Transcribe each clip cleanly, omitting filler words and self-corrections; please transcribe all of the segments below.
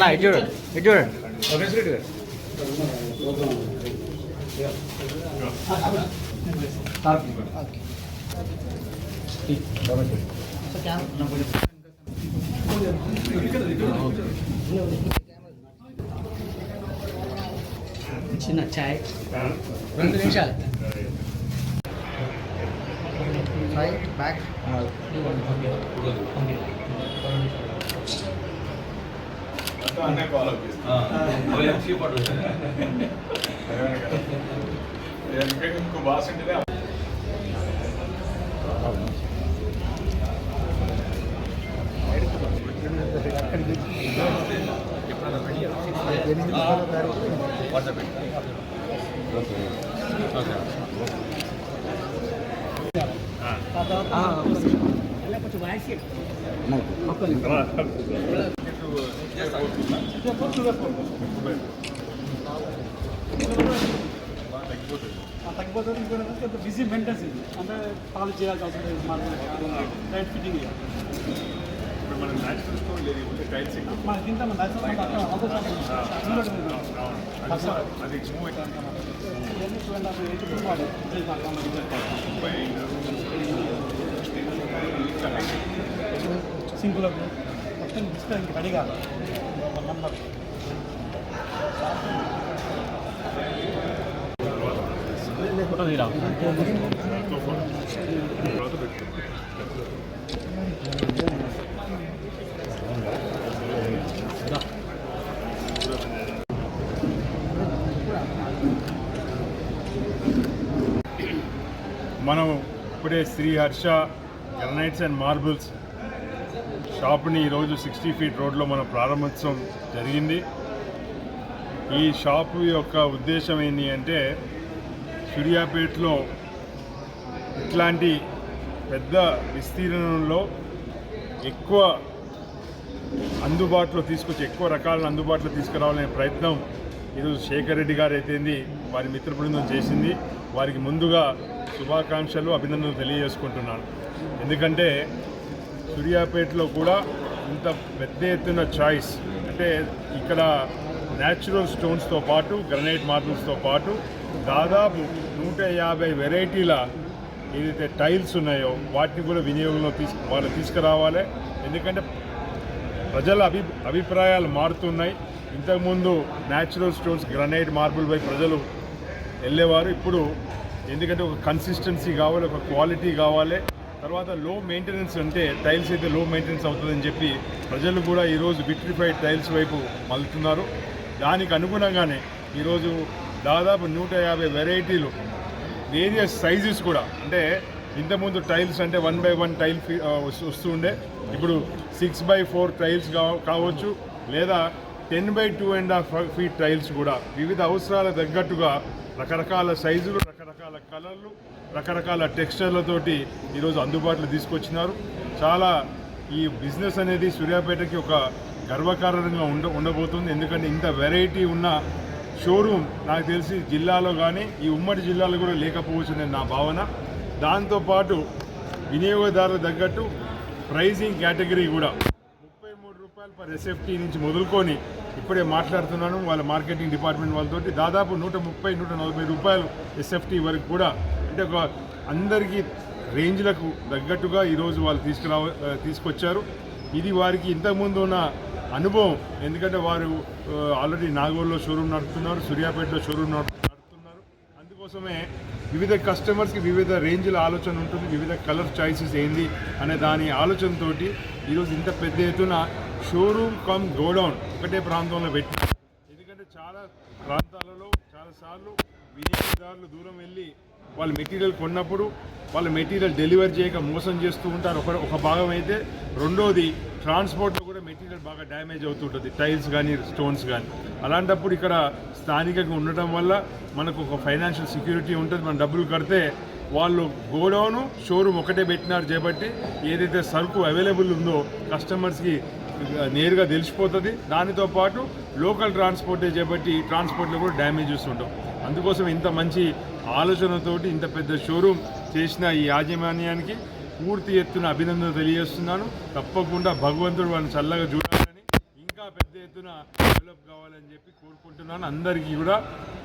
అన్న ఇటు చూడండి ఇటు చూడండి చిన్న చాయ్ 2 నిమిషాలు చాయ్ బ్యాక్ కొంచెం వాయిస్ తగ్గిపోతుంది. ఇంకొక బిజీ మెయింటెన్స్ ఇది అంటే పాలు చేయాల్సి అవసరం లేదు. టైట్ ఫిట్టింగ్ మనం న్యాచురల్ స్టోర్ లేదు, టైల్స్ మన తింటాం అది చూడండి సింపుల్ మొత్తం డిస్ప్లే ఇంక రెడీ కాదు నెంబర్ ఫోటో తీరా మనం ఇప్పుడే Shri Harsha granites and marbles షాప్ని ఈరోజు 60 ఫీట్ రోడ్లో మన ప్రారంభోత్సవం జరిగింది. ఈ షాపు యొక్క ఉద్దేశం ఏంటి అంటే సూర్యాపేటలో ఇట్లాంటి పెద్ద విస్తీర్ణంలో ఎక్కువ అందుబాటులో తీసుకొచ్చి ఎక్కువ రకాలను అందుబాటులో తీసుకురావాలనే ప్రయత్నం ఈరోజు శేఖర్ రెడ్డి గారు అయితేంది వారి మిత్ర బృందం చేసింది. వారికి ముందుగా శుభాకాంక్షలు అభినందనలు తెలియజేసుకుంటున్నాను. ఎందుకంటే సూర్యాపేటలో కూడా ఇంత పెద్ద ఎత్తున చాయిస్ అంటే ఇక్కడ న్యాచురల్ స్టోన్స్తో పాటు గ్రానైట్ మార్బుల్స్తో పాటు దాదాపు 150 వెరైటీల ఏదైతే టైల్స్ ఉన్నాయో వాటిని కూడా వినియోగంలో వాళ్ళు తీసుకురావాలి. ఎందుకంటే ప్రజల అభిప్రాయాలు మారుతున్నాయి. ఇంతకుముందు న్యాచురల్ స్టోన్స్ గ్రానైట్ మార్బుల్ పై ప్రజలు వెళ్ళేవారు. ఇప్పుడు ఎందుకంటే ఒక కన్సిస్టెన్సీ కావాలి, ఒక క్వాలిటీ కావాలి, తర్వాత లో మెయింటెనెన్స్ అంటే టైల్స్ అయితే లో మెయింటెనెన్స్ అవుతుందని చెప్పి ప్రజలు కూడా ఈరోజు విట్రిఫైడ్ టైల్స్ వైపు మలుతున్నారు. దానికి అనుగుణంగానే ఈరోజు దాదాపు 150 వెరైటీలు వేరియస్ సైజెస్ కూడా అంటే ఇంతకుముందు టైల్స్ అంటే 1x1 టైల్ వస్తూ ఉండే, ఇప్పుడు 6x4 టైల్స్ కావచ్చు లేదా 10x2.5 ఫీట్ టైల్స్ కూడా వివిధ అవసరాలకు తగ్గట్టుగా రకరకాల సైజులు, రకరకాల కలర్లు, రకరకాల టెక్స్చర్లతోటి ఈరోజు అందుబాటులో తీసుకొచ్చినారు. చాలా ఈ బిజినెస్ అనేది సూర్యాపేటకి ఒక గర్వకారణంగా ఉండబోతుంది. ఎందుకంటే ఇంత వెరైటీ ఉన్న షోరూమ్ నాకు తెలిసి జిల్లాలో కానీ ఈ ఉమ్మడి జిల్లాలో కూడా లేకపోవచ్చునే నా భావన. దాంతోపాటు వినియోగదారుల తగ్గట్టు ప్రైజింగ్ కేటగిరీ కూడా 33 రూపాయలు పర్ ఎస్ఎఫ్టీ నుంచి మొదలుకొని ఇప్పుడే మాట్లాడుతున్నాను వాళ్ళ మార్కెటింగ్ డిపార్ట్మెంట్ వాళ్ళతోటి దాదాపు 130-140 రూపాయలు ఎస్ఎఫ్టీ వరకు కూడా అంటే ఒక అందరికీ రేంజ్లకు తగ్గట్టుగా ఈరోజు వాళ్ళు తీసుకొచ్చారు. ఇది వారికి ఇంతకుముందు ఉన్న అనుభవం. ఎందుకంటే వారు ఆల్రెడీ నాగోల్లో షోరూమ్ నడుపుతున్నారు, సూర్యాపేటలో షోరూమ్ నడుపుతున్నారు. అందుకోసమే వివిధ కస్టమర్స్కి వివిధ రేంజ్ల ఆలోచన ఉంటుంది, వివిధ కలర్ చాయిసెస్ ఏంది అనే దాని ఆలోచనతోటి ఈరోజు ఇంత పెద్ద ఎత్తున షోరూమ్ కమ్ గోడౌన్ ఒకటే ప్రాంతంలో పెట్టి, ఎందుకంటే చాలా ప్రాంతాలలో చాలాసార్లు వినియోగదారులు దూరం వెళ్ళి వాళ్ళు మెటీరియల్ కొన్నప్పుడు వాళ్ళ మెటీరియల్ డెలివరీ చేయక మోసం చేస్తూ ఉంటారు ఒక భాగం అయితే. రెండోది ట్రాన్స్పోర్ట్లో కూడా మెటీరియల్ బాగా డ్యామేజ్ అవుతుంటుంది, టైల్స్ కానీ స్టోన్స్ కానీ. అలాంటప్పుడు ఇక్కడ స్థానికంగా ఉండటం వల్ల మనకు ఒక ఫైనాన్షియల్ సెక్యూరిటీ ఉంటుంది. మనం డబ్బులు కడితే వాళ్ళు గోడౌను షోరూమ్ ఒకటే పెట్టినారు చేపట్టి ఏదైతే సరుకు అవైలబుల్ ఉందో కస్టమర్స్కి నేరుగా తెలిసిపోతుంది. దానితో పాటు లోకల్ ట్రాన్స్పోర్టే చేపట్టి ట్రాన్స్పోర్ట్లో కూడా డ్యామేజెస్ ఉంటాం. అందుకోసం ఇంత మంచి ఆలోచనతోటి ఇంత పెద్ద షోరూమ్ చేసిన ఈ యాజమాన్యానికి పూర్తి ఎత్తున అభినందనలు తెలియజేస్తున్నాను. తప్పకుండా భగవంతుడు వాళ్ళని చల్లగా చూడాలని, ఇంకా పెద్ద ఎత్తున ఎత్తున డెవలప్ కావాలని చెప్పి కోరుకుంటున్నాను. అందరికీ కూడా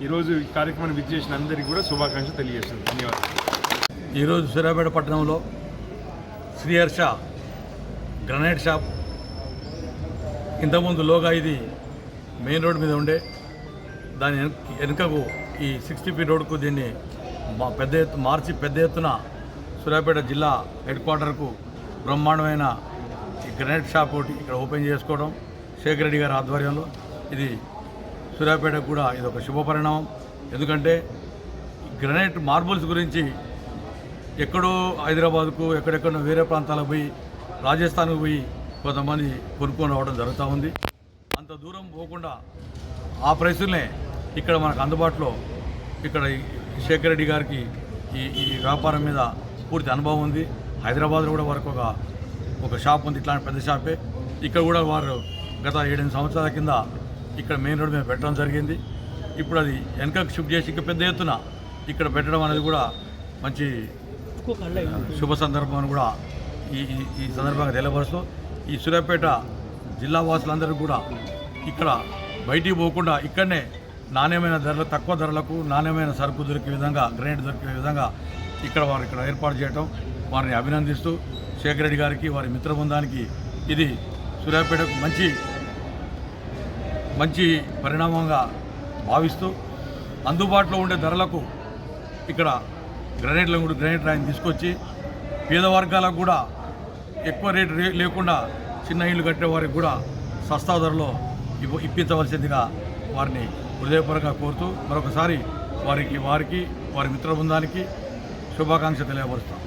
ఈరోజు ఈ కార్యక్రమాన్ని విచ్చేసిన అందరికీ కూడా శుభాకాంక్షలు తెలియజేస్తున్నాను. ధన్యవాదాలు. ఈరోజు సూర్యాపేట పట్టణంలో శ్రీహర్ష గ్రనైట్ షాప్, ఇంతకుముందు లోగా ఇది మెయిన్ రోడ్ మీద ఉండే, దాని వెనుకకు ఈ 60 ఫీట్ రోడ్కు దీన్ని మార్చి పెద్ద ఎత్తున సూర్యాపేట జిల్లా హెడ్ క్వార్టర్కు బ్రహ్మాండమైన ఈ గ్రనైట్ షాప్ ఒకటి ఇక్కడ ఓపెన్ చేసుకోవడం శేఖర్ రెడ్డి గారి ఆధ్వర్యంలో, ఇది సూర్యాపేటకు కూడా ఇది ఒక శుభ పరిణామం. ఎందుకంటే గ్రనైట్ మార్బుల్స్ గురించి ఎక్కడో హైదరాబాద్కు ఎక్కడెక్కడో వేరే ప్రాంతాలకు పోయి రాజస్థాన్కు పోయి కొంతమంది కొనుక్కొని రావడం జరుగుతూ ఉంది. అంత దూరం పోకుండా ఆ ప్రైసులనే ఇక్కడ మనకు అందుబాటులో, ఇక్కడ శేఖర్ రెడ్డి గారికి ఈ వ్యాపారం మీద పూర్తి అనుభవం ఉంది. హైదరాబాద్లో కూడా వారికి ఒక షాప్ ఉంది, ఇట్లాంటి పెద్ద షాపే. ఇక్కడ కూడా వారు గత 7-8 సంవత్సరాల కింద ఇక్కడ మెయిన్ రోడ్ మీద పెట్టడం జరిగింది. ఇప్పుడు అది వెనకకు షిఫ్ట్ చేసి ఇంకా పెద్ద ఎత్తున ఇక్కడ పెట్టడం అనేది కూడా మంచి శుభ సందర్భం కూడా ఈ సందర్భంగా తెలియపరుస్తూ, ఈ సూర్యాపేట జిల్లా వాసులందరూ కూడా ఇక్కడ బయటికి పోకుండా ఇక్కడనే నాణ్యమైన ధరలు, తక్కువ ధరలకు నాణ్యమైన సరుకు దొరికే విధంగా, గ్రైండ్ దొరికే విధంగా వారు ఇక్కడ ఏర్పాటు చేయడం వారిని అభినందిస్తూ, శేఖర్ రెడ్డి గారికి వారి మిత్ర బృందానికి ఇది సూర్యాపేటకు మంచి పరిణామంగా భావిస్తూ, అందుబాటులో ఉండే ధరలకు ఇక్కడ గ్రానైట్ రాయిని తీసుకొచ్చి పేద వర్గాలకు కూడా ఎక్కువ రేటు లేకుండా చిన్న ఇళ్ళు కట్టే వారికి కూడా సస్తా ధరలో ఇప్పించవలసిందిగా వారిని హృదయపూర్వకంగా కోరుతూ మరొకసారి వారి మిత్ర బృందానికి శుభాకాంక్షలు తెలియపరుస్తాం.